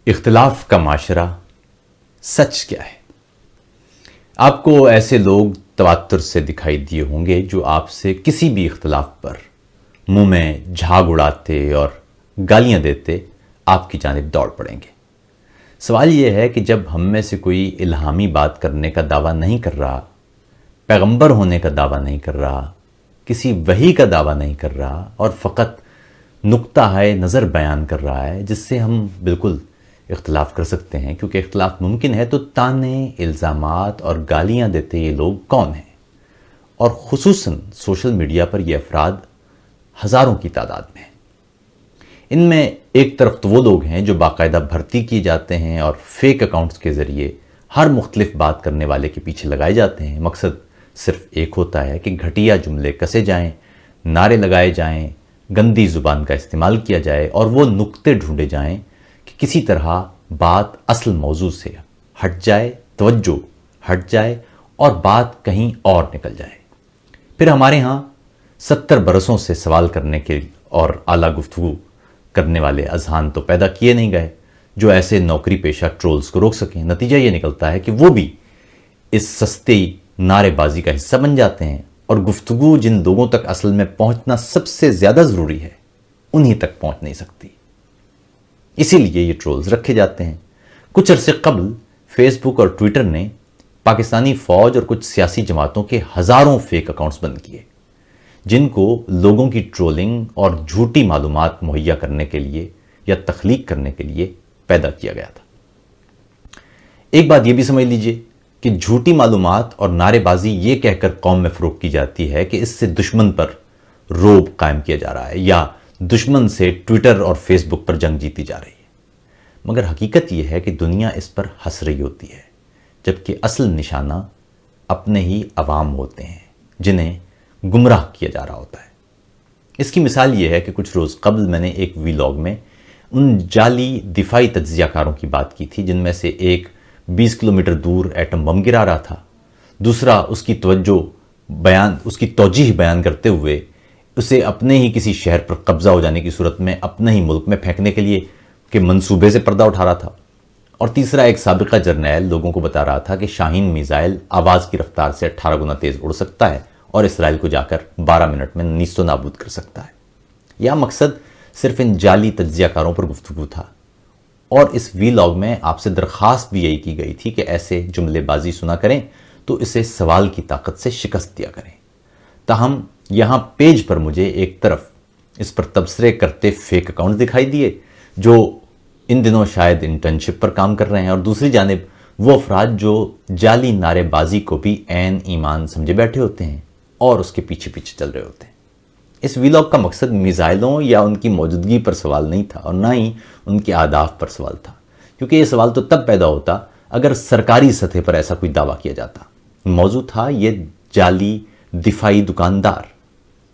اختلاف کا معاشرہ سچ کیا ہے؟ آپ کو ایسے لوگ تواتر سے دکھائی دیے ہوں گے جو آپ سے کسی بھی اختلاف پر منہ میں جھاگ اڑاتے اور گالیاں دیتے آپ کی جانب دوڑ پڑیں گے۔ سوال یہ ہے کہ جب ہم میں سے کوئی الہامی بات کرنے کا دعویٰ نہیں کر رہا، پیغمبر ہونے کا دعویٰ نہیں کر رہا، کسی وحی کا دعویٰ نہیں کر رہا اور فقط نقطہ ہے نظر بیان کر رہا ہے جس سے ہم بالکل اختلاف کر سکتے ہیں، کیونکہ اختلاف ممکن ہے، تو تانے، الزامات اور گالیاں دیتے یہ لوگ کون ہیں؟ اور خصوصاً سوشل میڈیا پر یہ افراد ہزاروں کی تعداد میں ہیں۔ ان میں ایک طرف تو وہ لوگ ہیں جو باقاعدہ بھرتی کیے جاتے ہیں اور فیک اکاؤنٹس کے ذریعے ہر مختلف بات کرنے والے کے پیچھے لگائے جاتے ہیں۔ مقصد صرف ایک ہوتا ہے کہ گھٹیا جملے کسے جائیں، نعرے لگائے جائیں، گندی زبان کا استعمال کیا جائے اور وہ نقطے ڈھونڈے جائیں کہ کسی طرح بات اصل موضوع سے ہٹ جائے، توجہ ہٹ جائے اور بات کہیں اور نکل جائے۔ پھر ہمارے ہاں 70 برسوں سے سوال کرنے کے اور اعلیٰ گفتگو کرنے والے اذہان تو پیدا کیے نہیں گئے جو ایسے نوکری پیشہ ٹرولز کو روک سکیں۔ نتیجہ یہ نکلتا ہے کہ وہ بھی اس سستی نعرے بازی کا حصہ بن جاتے ہیں اور گفتگو جن لوگوں تک اصل میں پہنچنا سب سے زیادہ ضروری ہے انہی تک پہنچ نہیں سکتی۔ اسی لیے یہ ٹرولز رکھے جاتے ہیں۔ کچھ عرصے قبل فیس بک اور ٹویٹر نے پاکستانی فوج اور کچھ سیاسی جماعتوں کے ہزاروں فیک اکاؤنٹس بند کیے جن کو لوگوں کی ٹرولنگ اور جھوٹی معلومات مہیا کرنے کے لیے یا تخلیق کرنے کے لیے پیدا کیا گیا تھا۔ ایک بات یہ بھی سمجھ لیجئے کہ جھوٹی معلومات اور نعرے بازی یہ کہہ کر قوم میں فروغ کی جاتی ہے کہ اس سے دشمن پر رعب قائم کیا جا رہا ہے یا دشمن سے ٹویٹر اور فیس بک پر جنگ جیتی جا رہی ہے، مگر حقیقت یہ ہے کہ دنیا اس پر ہنس رہی ہوتی ہے، جبکہ اصل نشانہ اپنے ہی عوام ہوتے ہیں جنہیں گمراہ کیا جا رہا ہوتا ہے۔ اس کی مثال یہ ہے کہ کچھ روز قبل میں نے ایک ویلاگ میں ان جعلی دفاعی تجزیہ کاروں کی بات کی تھی جن میں سے ایک 20 کلومیٹر دور ایٹم بم گرا رہا تھا، دوسرا اس کی توجیہ بیان کرتے ہوئے اسے اپنے ہی کسی شہر پر قبضہ ہو جانے کی صورت میں اپنے ہی ملک میں پھینکنے کے لیے کہ منصوبے سے پردہ اٹھا رہا تھا، اور تیسرا ایک سابقہ جرنیل لوگوں کو بتا رہا تھا کہ شاہین میزائل آواز کی رفتار سے 18 گنا تیز اڑ سکتا ہے اور اسرائیل کو جا کر 12 منٹ میں نیست و نابود کر سکتا ہے۔ یہ مقصد صرف ان جعلی تجزیہ کاروں پر گفتگو تھا، اور اس ویلاگ میں آپ سے درخواست بھی یہی کی گئی تھی کہ ایسے جملے بازی سنا کریں تو اسے سوال کی طاقت سے شکست دیا کریں۔ تاہم یہاں پیج پر مجھے ایک طرف اس پر تبصرے کرتے فیک اکاؤنٹ دکھائی دیے جو ان دنوں شاید انٹرنشپ پر کام کر رہے ہیں، اور دوسری جانب وہ افراد جو جعلی نعرے بازی کو بھی عین ایمان سمجھے بیٹھے ہوتے ہیں اور اس کے پیچھے پیچھے چل رہے ہوتے ہیں۔ اس ویلاگ کا مقصد میزائلوں یا ان کی موجودگی پر سوال نہیں تھا اور نہ ہی ان کے اہداف پر سوال تھا، کیونکہ یہ سوال تو تب پیدا ہوتا اگر سرکاری سطح پر ایسا کوئی دعویٰ کیا جاتا۔ موضوع تھا یہ جعلی دفاعی دکاندار۔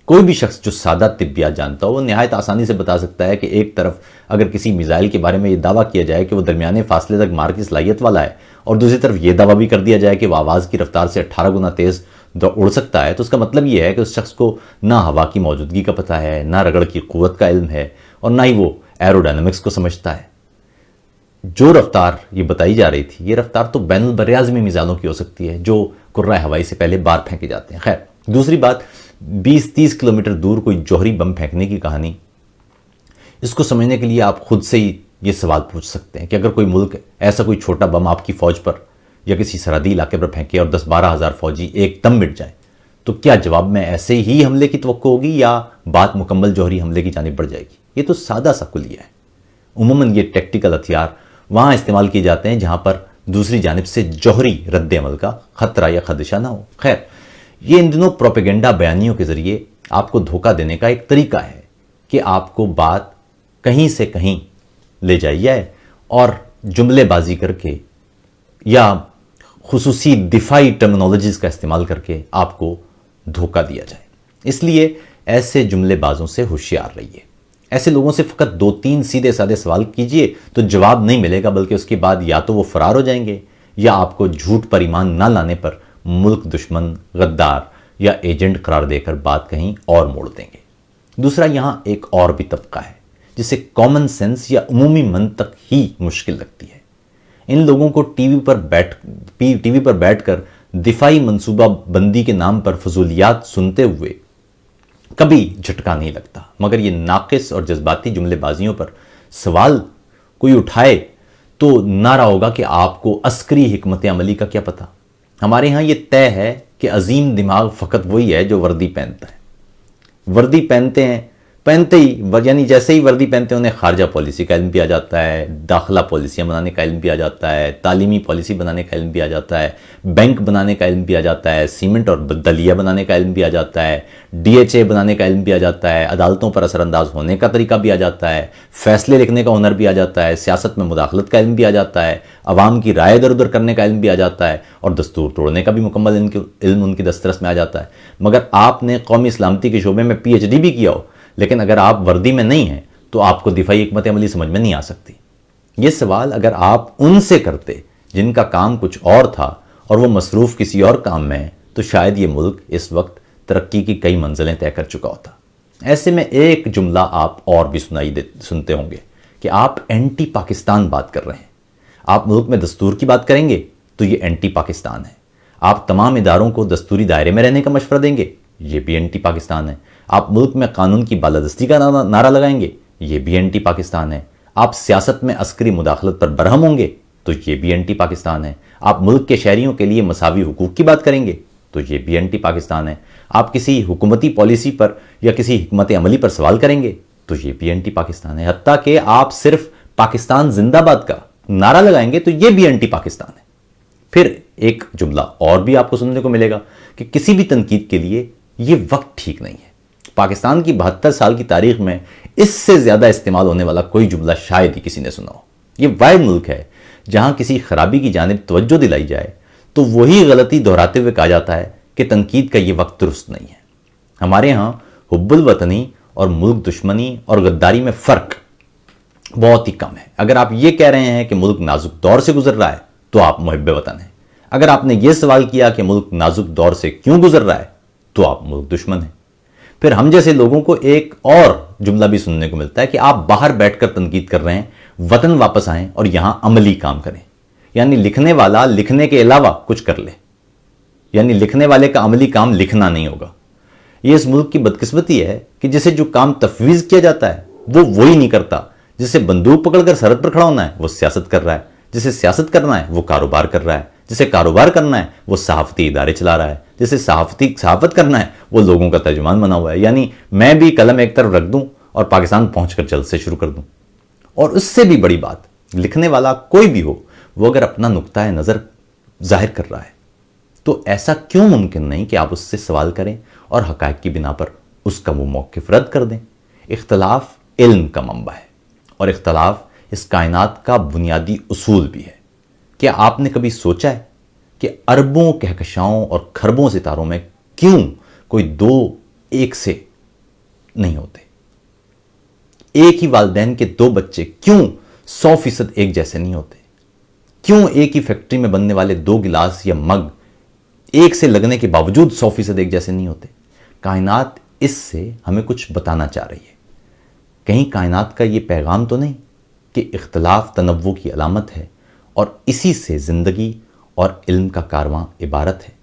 کوئی بھی شخص جو سادہ طبیات جانتا ہو وہ نہایت آسانی سے بتا سکتا ہے کہ ایک طرف اگر کسی میزائل کے بارے میں یہ دعویٰ کیا جائے کہ وہ درمیانے فاصلے تک مار کی صلاحیت والا ہے اور دوسری طرف یہ دعویٰ بھی کر دیا جائے کہ وہ آواز کی رفتار سے 18 گنا تیز اڑ سکتا ہے، تو اس کا مطلب یہ ہے کہ اس شخص کو نہ ہوا کی موجودگی کا پتہ ہے، نہ رگڑ کی قوت کا علم ہے اور نہ ہی وہ ایروڈائنمکس کو سمجھتا ہے۔ جو رفتار یہ بتائی جا رہی تھی، یہ رفتار تو بین البراعظمی میزائلوں کی ہو سکتی ہے جو کرۂ ہوائی سے پہلے بار پھینکے جاتے ہیں۔ خیر، دوسری بات، 20-30 کلومیٹر دور کوئی جوہری بم پھینکنے کی کہانی، اس کو سمجھنے کے لیے آپ خود سے ہی یہ سوال پوچھ سکتے ہیں کہ اگر کوئی ملک ایسا کوئی چھوٹا بم آپ کی فوج پر یا کسی سرحدی علاقے پر پھینکے اور 10-12 ہزار فوجی ایک دم مٹ جائیں تو کیا جواب میں ایسے ہی حملے کی توقع ہوگی یا بات مکمل جوہری حملے کی جانب بڑھ جائے گی؟ یہ تو سادہ سا کلیہ ہے۔ عموماً یہ ٹیکٹیکل ہتھیار وہاں استعمال کیے جاتے ہیں جہاں پر دوسری جانب سے جوہری رد عمل کا خطرہ یا خدشہ نہ ہو۔ خیر، یہ ان دنوں پروپیگنڈا بیانیوں کے ذریعے آپ کو دھوکہ دینے کا ایک طریقہ ہے کہ آپ کو بات کہیں سے کہیں لے جائی جائے اور جملے بازی کر کے یا خصوصی دفاعی ٹرمنالوجیز کا استعمال کر کے آپ کو دھوکہ دیا جائے۔ اس لیے ایسے جملے بازوں سے ہوشیار رہیے۔ ایسے لوگوں سے فقط 2-3 سیدھے سادے سوال کیجئے تو جواب نہیں ملے گا، بلکہ اس کے بعد یا تو وہ فرار ہو جائیں گے یا آپ کو جھوٹ پر ایمان نہ لانے پر ملک دشمن، غدار یا ایجنٹ قرار دے کر بات کہیں اور موڑ دیں گے۔ دوسرا، یہاں ایک اور بھی طبقہ ہے جسے کامن سینس یا عمومی منطق ہی مشکل لگتی ہے۔ ان لوگوں کو ٹی وی پر بیٹھ کر دفاعی منصوبہ بندی کے نام پر فضولیات سنتے ہوئے کبھی جھٹکا نہیں لگتا، مگر یہ ناقص اور جذباتی جملے بازیوں پر سوال کوئی اٹھائے تو نعرہ ہوگا کہ آپ کو عسکری حکمت عملی کا کیا پتہ۔ ہمارے ہاں یہ طے ہے کہ عظیم دماغ فقط وہی ہے جو وردی پہنتا ہے۔ وردی پہنتے ہی یعنی جیسے ہی وردی پہنتے ہیں انہیں خارجہ پالیسی کا علم بھی آ جاتا ہے، داخلہ پالیسیاں بنانے کا علم بھی آ جاتا ہے، تعلیمی پالیسی بنانے کا علم بھی آ جاتا ہے، بینک بنانے کا علم بھی آ جاتا ہے، سیمنٹ اور دلیا بنانے کا علم بھی آ جاتا ہے، ڈی ایچ اے بنانے کا علم بھی آ جاتا ہے، عدالتوں پر اثر انداز ہونے کا طریقہ بھی آ جاتا ہے، فیصلے لکھنے کا ہنر بھی آ جاتا ہے، سیاست میں مداخلت کا علم بھی آ جاتا ہے، عوام کی رائے ادھر ادھر کرنے کا علم بھی آ جاتا ہے، اور دستور توڑنے کا بھی مکمل علم ان کی دسترس میں آ جاتا ہے۔ مگر آپ نے قومی سلامتی کے شعبے میں پی ایچ ڈی بھی کیا ہو، لیکن اگر آپ وردی میں نہیں ہیں تو آپ کو دفاعی حکمت عملی سمجھ میں نہیں آ سکتی۔ یہ سوال اگر آپ ان سے کرتے جن کا کام کچھ اور تھا اور وہ مصروف کسی اور کام میں ہیں، تو شاید یہ ملک اس وقت ترقی کی کئی منزلیں طے کر چکا ہوتا۔ ایسے میں ایک جملہ آپ اور بھی سنتے ہوں گے کہ آپ اینٹی پاکستان بات کر رہے ہیں۔ آپ ملک میں دستور کی بات کریں گے تو یہ اینٹی پاکستان ہے۔ آپ تمام اداروں کو دستوری دائرے میں رہنے کا مشورہ دیں گے، یہ بھی اینٹی پاکستان ہے۔ آپ ملک میں قانون کی بالادستی کا نعرہ لگائیں گے، یہ بھی اینٹی پاکستان ہے۔ آپ سیاست میں عسکری مداخلت پر برہم ہوں گے تو یہ بھی اینٹی پاکستان ہے۔ آپ ملک کے شہریوں کے لیے مساوی حقوق کی بات کریں گے تو یہ بھی اینٹی پاکستان ہے۔ آپ کسی حکومتی پالیسی پر یا کسی حکمت عملی پر سوال کریں گے تو یہ بھی اینٹی پاکستان ہے۔ حتیٰ کہ آپ صرف پاکستان زندہ باد کا نعرہ لگائیں گے تو یہ بھی اینٹی پاکستان ہے۔ پھر ایک جملہ اور بھی آپ کو سننے کو ملے گا کہ کسی بھی تنقید کے لیے یہ وقت ٹھیک نہیں ہے۔ پاکستان کی 72 سال کی تاریخ میں اس سے زیادہ استعمال ہونے والا کوئی جملہ شاید ہی کسی نے سنا ہو۔ یہ واحد ملک ہے جہاں کسی خرابی کی جانب توجہ دلائی جائے تو وہی غلطی دہراتے ہوئے کہا جاتا ہے کہ تنقید کا یہ وقت درست نہیں ہے۔ ہمارے ہاں حب الوطنی اور ملک دشمنی اور غداری میں فرق بہت ہی کم ہے۔ اگر آپ یہ کہہ رہے ہیں کہ ملک نازک دور سے گزر رہا ہے تو آپ محب وطن ہیں۔ اگر آپ نے یہ سوال کیا کہ ملک نازک دور سے کیوں گزر رہا ہے تو آپ ملک دشمن ہیں۔ پھر ہم جیسے لوگوں کو ایک اور جملہ بھی سننے کو ملتا ہے کہ آپ باہر بیٹھ کر تنقید کر رہے ہیں، وطن واپس آئیں اور یہاں عملی کام کریں، یعنی لکھنے والا لکھنے کے علاوہ کچھ کر لے، یعنی لکھنے والے کا عملی کام لکھنا نہیں ہوگا۔ یہ اس ملک کی بدقسمتی ہے کہ جسے جو کام تفویض کیا جاتا ہے وہ وہی نہیں کرتا۔ جسے بندوق پکڑ کر سرحد پر کھڑا ہونا ہے وہ سیاست کر رہا ہے، جسے سیاست کرنا ہے وہ کاروبار کر رہا ہے، جسے کاروبار کرنا ہے وہ صحافتی ادارے چلا رہا ہے، جسے صحافت کرنا ہے وہ لوگوں کا ترجمان بنا ہوا ہے۔ یعنی میں بھی قلم ایک طرف رکھ دوں اور پاکستان پہنچ کر جلد سے شروع کر دوں۔ اور اس سے بھی بڑی بات، لکھنے والا کوئی بھی ہو، وہ اگر اپنا نقطہ نظر ظاہر کر رہا ہے تو ایسا کیوں ممکن نہیں کہ آپ اس سے سوال کریں اور حقائق کی بنا پر اس کا وہ موقف رد کر دیں۔ اختلاف علم کا منبع ہے اور اختلاف اس کائنات کا بنیادی اصول بھی ہے۔ کیا آپ نے کبھی سوچا ہے کہ اربوں کہکشاؤں اور کھربوں ستاروں میں کیوں کوئی دو ایک سے نہیں ہوتے؟ ایک ہی والدین کے دو بچے کیوں 100% ایک جیسے نہیں ہوتے؟ کیوں ایک ہی فیکٹری میں بننے والے دو گلاس یا مگ ایک سے لگنے کے باوجود 100% ایک جیسے نہیں ہوتے؟ کائنات اس سے ہمیں کچھ بتانا چاہ رہی ہے۔ کہیں کائنات کا یہ پیغام تو نہیں کہ اختلاف تنوع کی علامت ہے اور اسی سے زندگی اور علم کا کارواں عبارت ہے؟